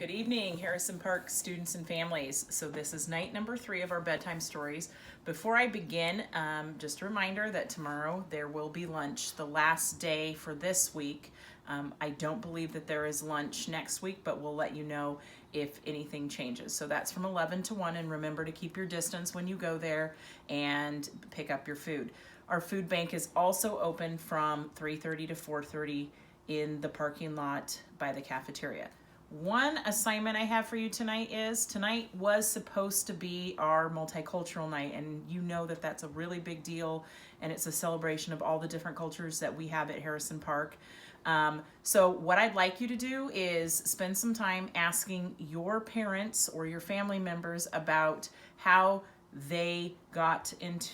Good evening, Harrison Park students and families. So this is night number 3 of our bedtime stories. Before I begin, just a reminder that tomorrow there will be lunch, the last day for this week. I don't believe that there is lunch next week, but we'll let you know if anything changes. So that's from 11 to 1, and remember to keep your distance when you go there and pick up your food. Our food bank is also open from 3:30 to 4:30 in the parking lot by the cafeteria. One assignment I have for you tonight was supposed to be our multicultural night, and you know that that's a really big deal, and it's a celebration of all the different cultures that we have at Harrison Park. So what I'd like you to do is spend some time asking your parents or your family members about how they got into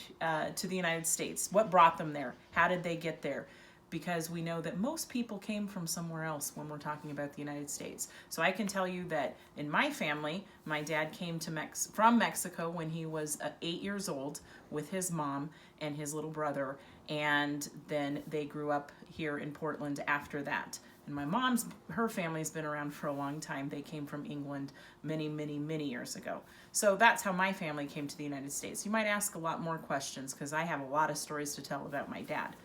to the United States. What brought them there? How did they get there? Because we know that most people came from somewhere else when we're talking about the United States. So I can tell you that in my family, my dad came to from Mexico when he was 8 years old with his mom and his little brother, and then they grew up here in Portland after that. And her family's been around for a long time. They came from England many, many, many years ago. So that's how my family came to the United States. You might ask a lot more questions because I have a lot of stories to tell about my dad.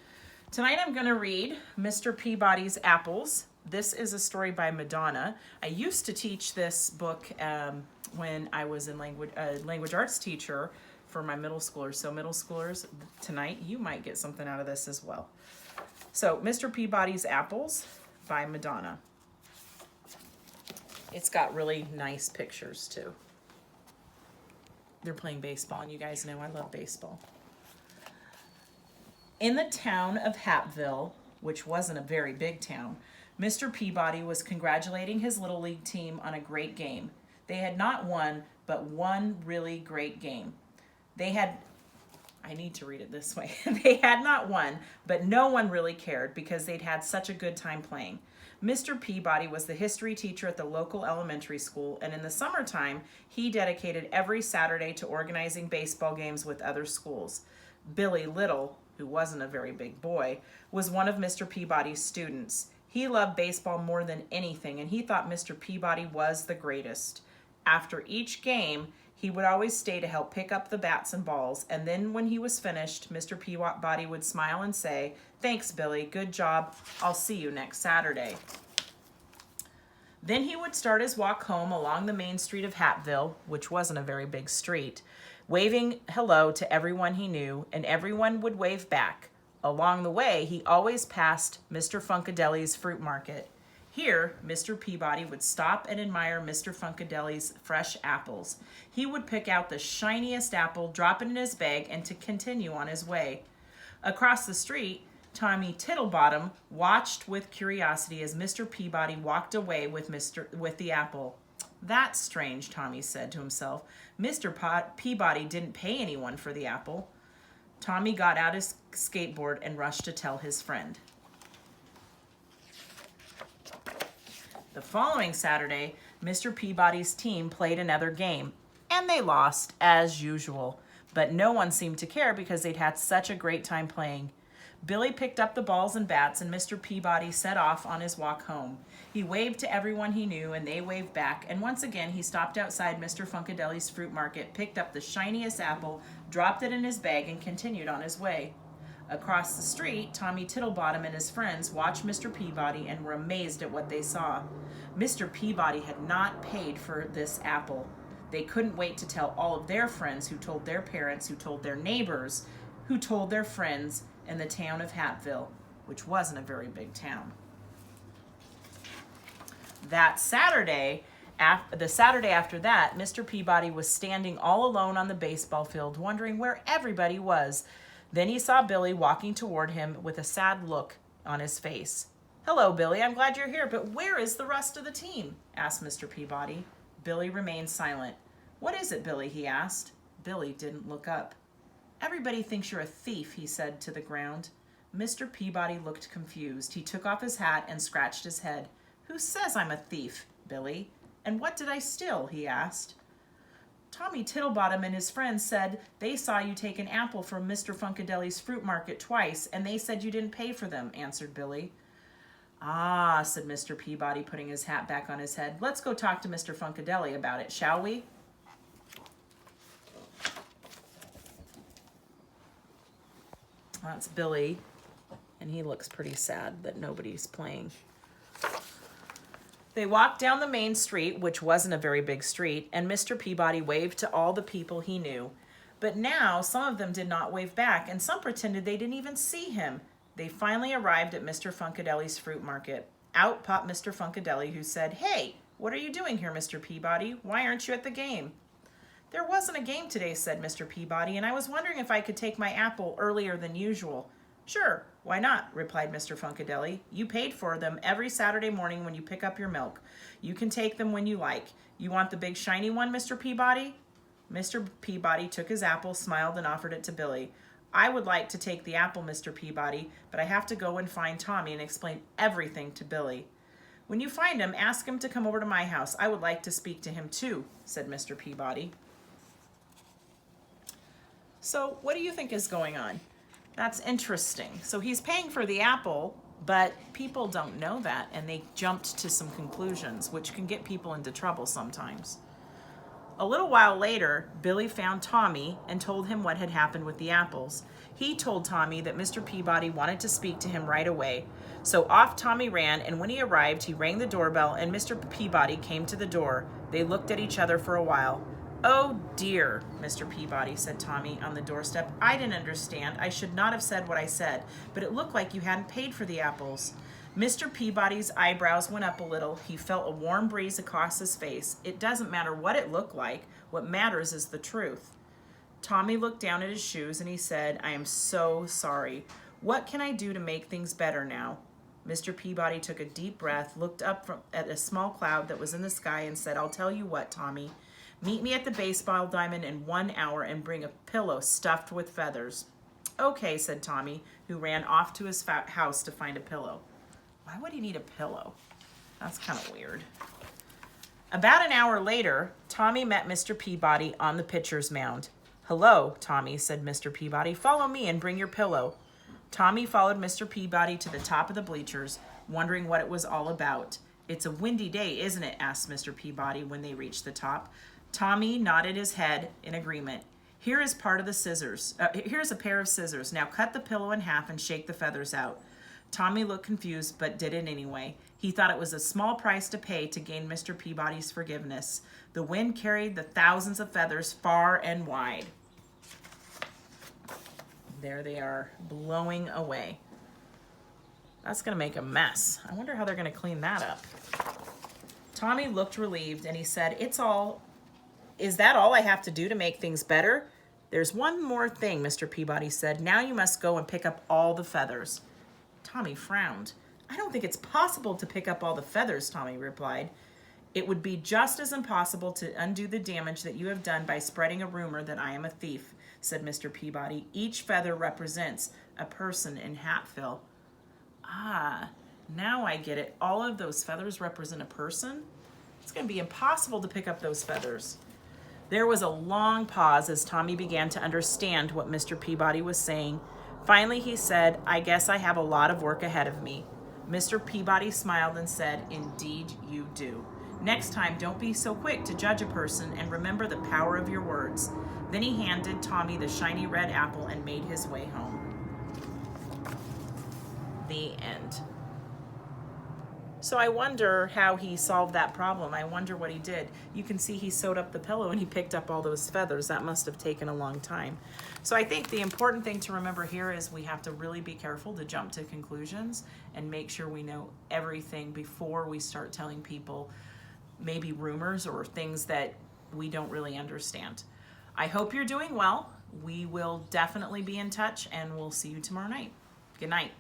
Tonight I'm going to read Mr. Peabody's Apples. This is a story by Madonna. I used to teach this book when I was a language arts teacher for my middle schoolers. So middle schoolers, tonight you might get something out of this as well. So Mr. Peabody's Apples by Madonna. It's got really nice pictures too. They're playing baseball, and you guys know I love baseball. In the town of Hattville, which wasn't a very big town, Mr. Peabody was congratulating his Little League team on a great game. They had not won, but one really great game. I need to read it this way. They had not won, but no one really cared because they'd had such a good time playing. Mr. Peabody was the history teacher at the local elementary school, and in the summertime, he dedicated every Saturday to organizing baseball games with other schools. Billy Little, who wasn't a very big boy, was one of Mr. Peabody's students. He loved baseball more than anything, and he thought Mr. Peabody was the greatest. After each game, he would always stay to help pick up the bats and balls, and then when he was finished, Mr. Peabody would smile and say, "Thanks, Billy, good job. I'll see you next Saturday." Then he would start his walk home along the main street of Hattville, which wasn't a very big street, waving hello to everyone he knew, and everyone would wave back. Along the way, he always passed Mr. Funkadeli's fruit market. Here, Mr. Peabody would stop and admire Mr. Funkadeli's fresh apples. He would pick out the shiniest apple, drop it in his bag, and to continue on his way. Across the street, Tommy Tittlebottom watched with curiosity as Mr. Peabody walked away with the apple. "That's strange," Tommy said to himself. "Mr. Peabody didn't pay anyone for the apple." Tommy got out his skateboard and rushed to tell his friend. The following Saturday, Mr. Peabody's team played another game, and they lost, as usual. But no one seemed to care because they'd had such a great time playing. Billy picked up the balls and bats, and Mr. Peabody set off on his walk home. He waved to everyone he knew, and they waved back, and once again he stopped outside Mr. Funkadeli's fruit market, picked up the shiniest apple, dropped it in his bag, and continued on his way. Across the street, Tommy Tittlebottom and his friends watched Mr. Peabody and were amazed at what they saw. Mr. Peabody had not paid for this apple. They couldn't wait to tell all of their friends, who told their parents, who told their neighbors, who told their friends in the town of Hattville, which wasn't a very big town. That Saturday, the Saturday after that, Mr. Peabody was standing all alone on the baseball field, wondering where everybody was. Then he saw Billy walking toward him with a sad look on his face. "Hello, Billy, I'm glad you're here, but where is the rest of the team?" asked Mr. Peabody. Billy remained silent. "What is it, Billy?" he asked. Billy didn't look up. "Everybody thinks you're a thief," he said to the ground. Mr. Peabody looked confused. He took off his hat and scratched his head. "Who says I'm a thief, Billy? And what did I steal?" he asked. "Tommy Tittlebottom and his friends said they saw you take an apple from Mr. Funkadeli's fruit market twice, and they said you didn't pay for them," answered Billy. Ah, said Mr. Peabody, putting his hat back on his head. Let's go talk to Mr. Funkadelic about it, shall we? That's Billy, and he looks pretty sad that nobody's playing. They walked down the main street, which wasn't a very big street, and Mr. Peabody waved to all the people he knew. But now some of them did not wave back, and some pretended they didn't even see him. They finally arrived at Mr. Funkadelic's fruit market. Out popped Mr. Funkadelic, who said, "Hey, what are you doing here, Mr. Peabody? Why aren't you at the game?" "There wasn't a game today," said Mr. Peabody, "and I was wondering if I could take my apple earlier than usual." "Sure, why not?" replied Mr. Funkadelic. "You paid for them every Saturday morning when you pick up your milk. You can take them when you like. You want the big shiny one, Mr. Peabody?" Mr. Peabody took his apple, smiled, and offered it to Billy. "I would like to take the apple, Mr. Peabody, but I have to go and find Tommy and explain everything to Billy." "When you find him, ask him to come over to my house. I would like to speak to him too," said Mr. Peabody. So what do you think is going on? That's interesting. So he's paying for the apple, but people don't know that, and they jumped to some conclusions, which can get people into trouble sometimes. A little while later, Billy found Tommy and told him what had happened with the apples. He told Tommy that Mr. Peabody wanted to speak to him right away. So off Tommy ran, and when he arrived, he rang the doorbell, and Mr. Peabody came to the door. They looked at each other for a while. "Oh dear, Mr. Peabody," said Tommy on the doorstep. "I didn't understand. I should not have said what I said, but it looked like you hadn't paid for the apples." Mr. Peabody's eyebrows went up a little. He felt a warm breeze across his face. "It doesn't matter what it looked like. What matters is the truth." Tommy looked down at his shoes and he said, "I am so sorry. What can I do to make things better now?" Mr. Peabody took a deep breath, looked up at a small cloud that was in the sky and said, "I'll tell you what, Tommy. Meet me at the baseball diamond in 1 hour and bring a pillow stuffed with feathers." "Okay," said Tommy, who ran off to his house to find a pillow. Why would he need a pillow? That's kind of weird. About an hour later, Tommy met Mr. Peabody on the pitcher's mound. "Hello, Tommy," said Mr. Peabody. "Follow me and bring your pillow." Tommy followed Mr. Peabody to the top of the bleachers, wondering what it was all about. "It's a windy day, isn't it?" asked Mr. Peabody when they reached the top. Tommy nodded his head in agreement. Here's a pair of scissors. Now cut the pillow in half and shake the feathers out." Tommy looked confused, but did it anyway. He thought it was a small price to pay to gain Mr. Peabody's forgiveness. The wind carried the thousands of feathers far and wide. There they are, blowing away. That's going to make a mess. I wonder how they're going to clean that up. Tommy looked relieved, and he said, Is that all I have to do to make things better?" "There's one more thing," Mr. Peabody said. "Now you must go and pick up all the feathers." Tommy frowned. "I don't think it's possible to pick up all the feathers," Tommy replied. "It would be just as impossible to undo the damage that you have done by spreading a rumor that I am a thief," said Mr. Peabody. "Each feather represents a person in Hatfield." Ah, now I get it. All of those feathers represent a person? It's going to be impossible to pick up those feathers. There was a long pause as Tommy began to understand what Mr. Peabody was saying. Finally, he said, "I guess I have a lot of work ahead of me." Mr. Peabody smiled and said, "Indeed you do. Next time, don't be so quick to judge a person and remember the power of your words." Then he handed Tommy the shiny red apple and made his way home. The end. So I wonder how he solved that problem. I wonder what he did. You can see he sewed up the pillow and he picked up all those feathers. That must have taken a long time. So I think the important thing to remember here is we have to really be careful to jump to conclusions and make sure we know everything before we start telling people maybe rumors or things that we don't really understand. I hope you're doing well. We will definitely be in touch, and we'll see you tomorrow night. Good night.